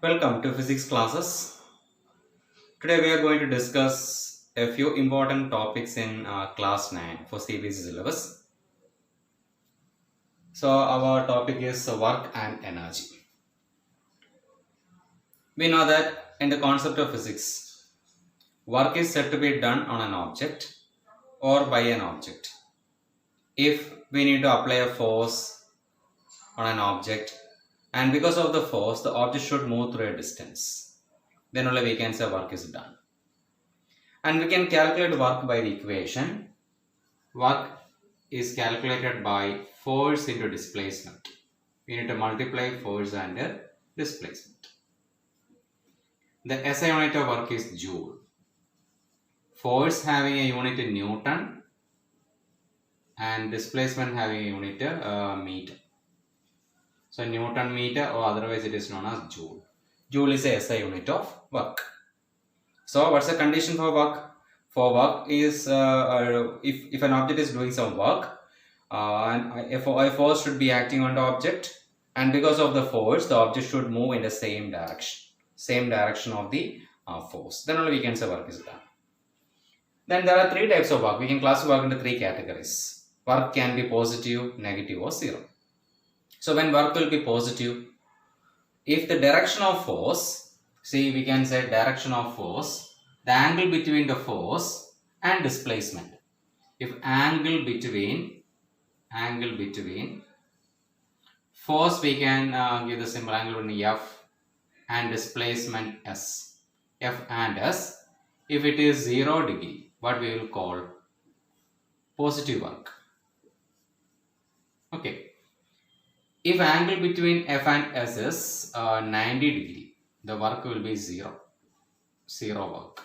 Welcome to physics classes. Today we are going to discuss a few important topics in class 9 for CBSE syllabus. So our topic is work and energy. We know that in the concept of physics, work is said to be done on an object or by an object. If we need to apply a force on an object and because of the force the object should move through a distance, then only we can say work is done. And we can calculate work by the equation. Work is calculated by force into displacement. We need to multiply force and displacement. The SI unit of work is joule. Force having a unit in Newton and displacement having a unit meter. So Newton meter, or otherwise it is known as joule. Joule is a SI unit of work. So what's the condition for work? For work is if an object is doing some work and a force should be acting on the object, and because of the force the object should move in the same direction of the force, then only we can say work is done. Then there are three types of work. We can classify work into three categories. Work can be positive, negative or zero. So when work will be positive, if the direction of force, see we can say direction of force, the angle between the force and displacement. If angle between force, we can give the symbol angle in F and displacement S. F and S. If it is 0 degree, what we will call positive work. Okay. If angle between F and S is 90 degree, the work will be zero work.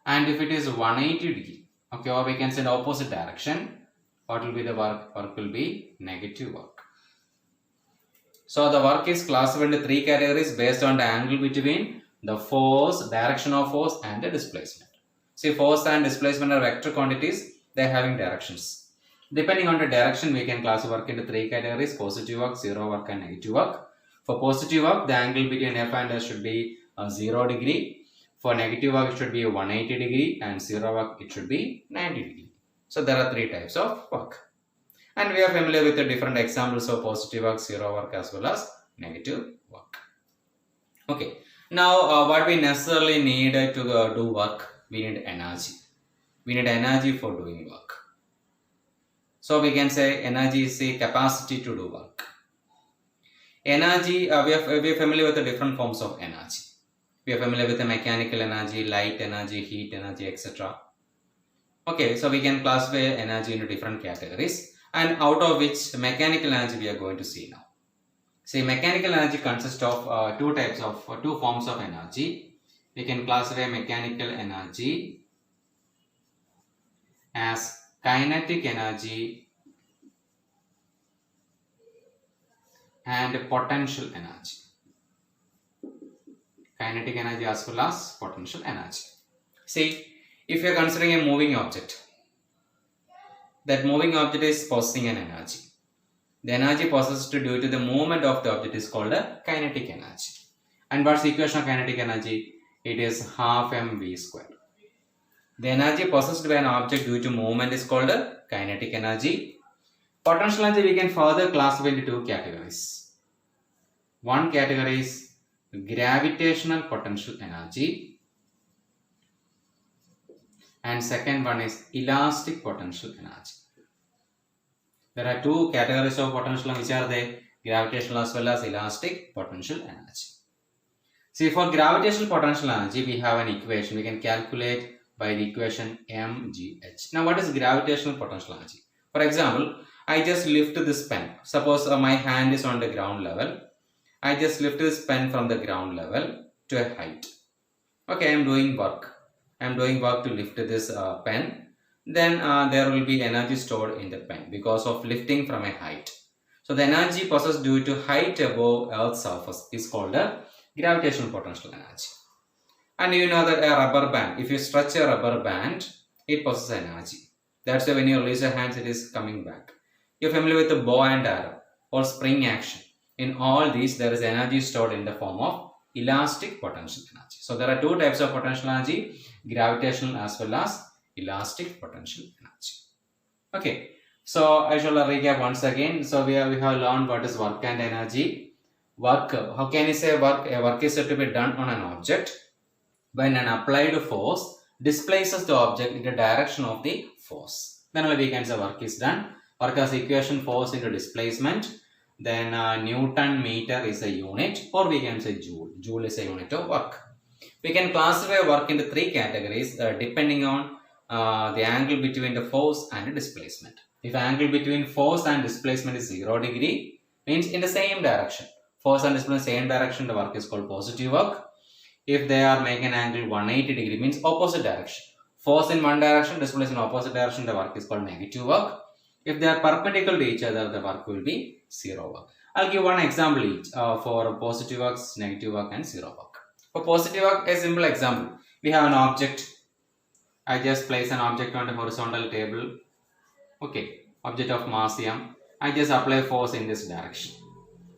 And if it is 180 degree, okay, or we can say the opposite direction, what will be the work? Work will be negative work. So the work is classified into three categories based on the angle between the force, direction of force and the displacement. See, force and displacement are vector quantities, they are having directions. Depending on the direction, we can classify work into three categories: positive work, zero work and negative work. For positive work, the angle between F and S should be 0 degree. For negative work, it should be 180 degree, and zero work, it should be 90 degree. So there are three types of work. And we are familiar with the different examples of positive work, zero work as well as negative work. Okay. Now, what we necessarily need to do work, we need energy. We need energy for doing work. So we can say energy is the capacity to do work. Energy, we are familiar with the different forms of energy. We are familiar with the mechanical energy, light energy, heat energy, etc. Okay, so we can classify energy into different categories, and out of which mechanical energy we are going to see now. See, mechanical energy consists of two forms of energy. We can classify mechanical energy as kinetic energy and potential energy. Kinetic energy as well as potential energy. See, if you are considering a moving object, that moving object is possessing an energy. The energy possessed due to the movement of the object is called a kinetic energy. And what's the equation of kinetic energy? It is half mv square. The energy possessed by an object due to movement is called a kinetic energy. Potential energy we can further classify into two categories. One category is gravitational potential energy, and second one is elastic potential energy. There are two categories of potential, which are the gravitational as well as elastic potential energy. See, for gravitational potential energy, we have an equation. We can calculate by the equation mgh. Now, what is gravitational potential energy? For example, I just lift this pen. Suppose my hand is on the ground level. I just lift this pen from the ground level to a height. Okay, I am doing work. I am doing work to lift this pen. Then there will be energy stored in the pen because of lifting from a height. So the energy possessed due to height above Earth's surface is called a gravitational potential energy. And you know that a rubber band, if you stretch a rubber band, it possesses energy. That's why when you release your hands, it is coming back. You're familiar with the bow and arrow or spring action. In all these, there is energy stored in the form of elastic potential energy. So there are two types of potential energy, gravitational as well as elastic potential energy. Okay, so I shall recap once again. So we have learned what is work and energy. Work, how can you say work? A work is said to be done on an object when an applied force displaces the object in the direction of the force. Then only we can say work is done. Work as equation force into displacement. Then Newton meter is a unit, or we can say joule. Joule is a unit of work. We can classify work into three categories depending on the angle between the force and the displacement. If angle between force and displacement is 0 degree, means in the same direction. Force and displacement same direction, the work is called positive work. If they are making an angle 180 degree, means opposite direction. Force in one direction, displacement in opposite direction, the work is called negative work. If they are perpendicular to each other, the work will be 0 work. I'll give one example each for positive works, negative work and 0 work. For positive work, a simple example. We have an object. I just place an object on the horizontal table. Okay, object of mass m. I just apply force in this direction.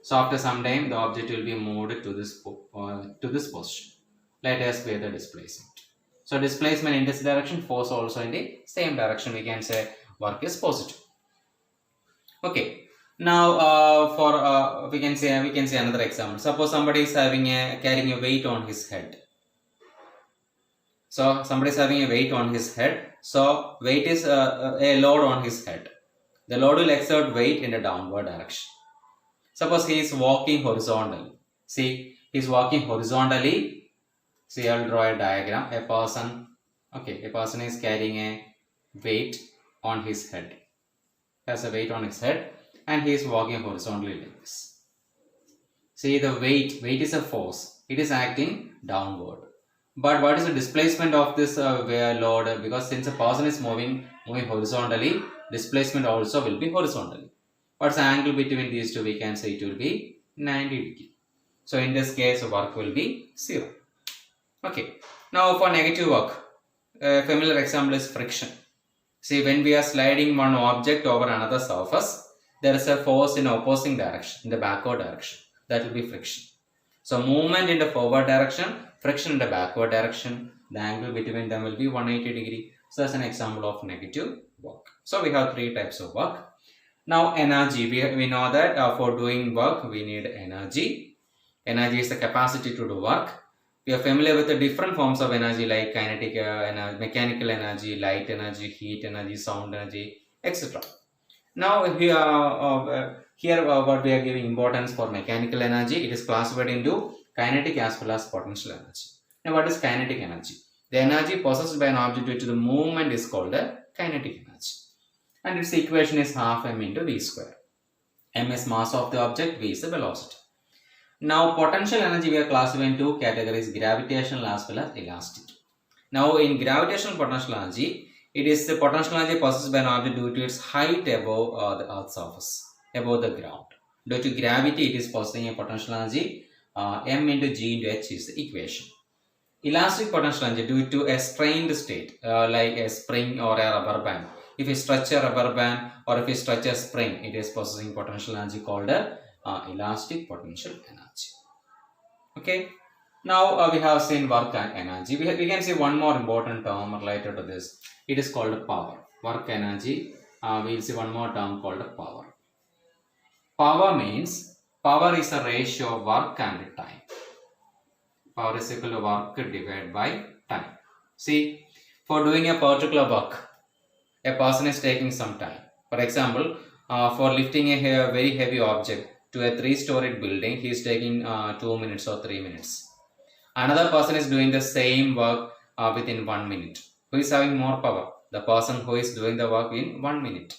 So after some time, the object will be moved to this position. Let us weigh the displacement. So displacement in this direction, force also in the same direction. We can say work is positive. Okay. Now we can say another example. Suppose somebody is carrying a weight on his head. So somebody is having a weight on his head. So weight is a load on his head. The load will exert weight in the downward direction. Suppose he is walking horizontally. See, he is walking horizontally. See, I will draw a diagram. A person is carrying a weight on his head. Has a weight on his head, and he is walking horizontally like this. See, the weight is a force. It is acting downward. But what is the displacement of this load? Because since a person is moving horizontally, displacement also will be horizontally. What's the angle between these two? We can say it will be 90 degree. So in this case, work will be 0. Okay. Now for negative work, a familiar example is friction. See, when we are sliding one object over another surface, there is a force in opposing direction, in the backward direction. That will be friction. So movement in the forward direction, friction in the backward direction, the angle between them will be 180 degree. So that's an example of negative work. So we have three types of work. Now energy, we know that for doing work, we need energy. Energy is the capacity to do work. We are familiar with the different forms of energy like kinetic energy, mechanical energy, light energy, heat energy, sound energy, etc. Now here what we are giving importance for mechanical energy, it is classified into kinetic as well as potential energy. Now what is kinetic energy? The energy possessed by an object due to the movement is called a kinetic energy. And its equation is half m into v square. M is mass of the object, v is the velocity. Now potential energy we are classified into two categories, gravitational as well as elastic. Now in gravitational potential energy, it is the potential energy possessed by an object due to its height above the earth's surface, above the ground. Due to gravity, it is possessing a potential energy, m into g into h is the equation. Elastic potential energy due to a strained state, like a spring or a rubber band. If you stretch a rubber band or if you stretch a spring, it is possessing potential energy called elastic potential energy. Okay. Now we have seen work and energy. We can see one more important term related to this. It is called power. Work energy. We will see one more term called power. Power means power is a ratio of work and time. Power is equal to work divided by time. See, for doing a particular work, a person is taking some time. For example, for lifting a very heavy object to a 3-storied building, he is taking 2 minutes or 3 minutes. Another person is doing the same work within 1 minute. Who is having more power? The person who is doing the work in 1 minute.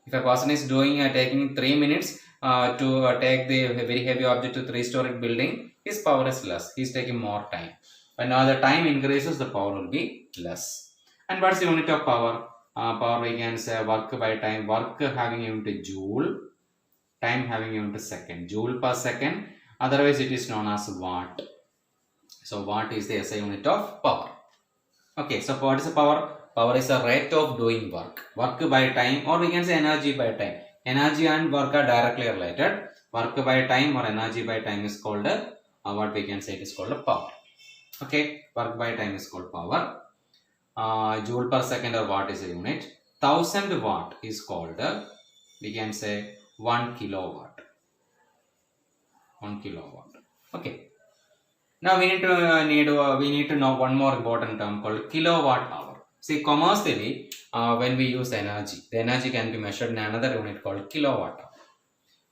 If a person is taking 3 minutes to take the very heavy object to 3-storied building, his power is less. He is taking more time. When the time increases, the power will be less. And what is the unit of power? Power we can say work by time. Work having unit joule, time having unit second. Joule per second. Otherwise, it is known as watt. So watt is the SI unit of power. Okay, so what is the power? Power is a rate of doing work. Work by time, or we can say energy by time. Energy and work are directly related. Work by time or energy by time is called what we can say, it is called power. Okay, work by time is called power. Joule per second or watt is a unit. 1000 watt is called we can say 1 kilowatt. 1 kilowatt. Okay. Now we need to know one more important term called kilowatt hour. See, commercially, when we use energy, the energy can be measured in another unit called kilowatt hour.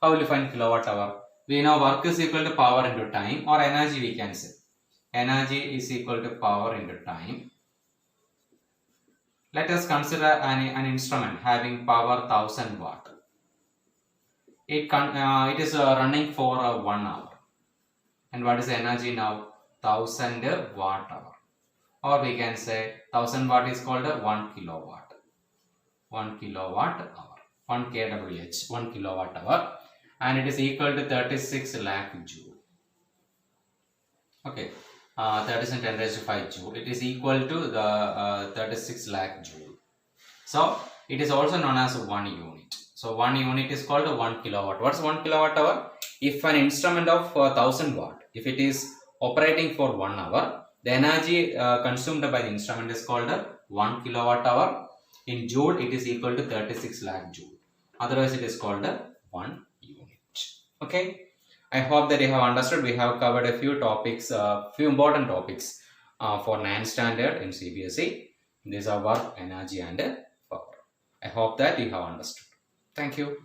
How will you find kilowatt hour? We know work is equal to power into time, or energy we can say. Energy is equal to power into time. Let us consider an instrument having power 1000 watt. It is running for 1 hour. And what is the energy now? 1000 watt hour. Or we can say 1000 watt is called 1 kilowatt. 1 kilowatt hour. 1 kWh. 1 kilowatt hour. And it is equal to 36 lakh joule. Okay. 36 10 raised to 5 joule. It is equal to the 36 lakh joule. So it is also known as 1 unit. So 1 unit is called 1 kilowatt. What's 1 kilowatt hour? If an instrument of 1000 watt, if it is operating for 1 hour, the energy consumed by the instrument is called 1 kilowatt hour. In joule, it is equal to 36 lakh joule. Otherwise, it is called 1 unit. Okay. I hope that you have understood. We have covered a few topics, few important topics for 9th standard in CBSE. These are work, energy, and power. I hope that you have understood. Thank you.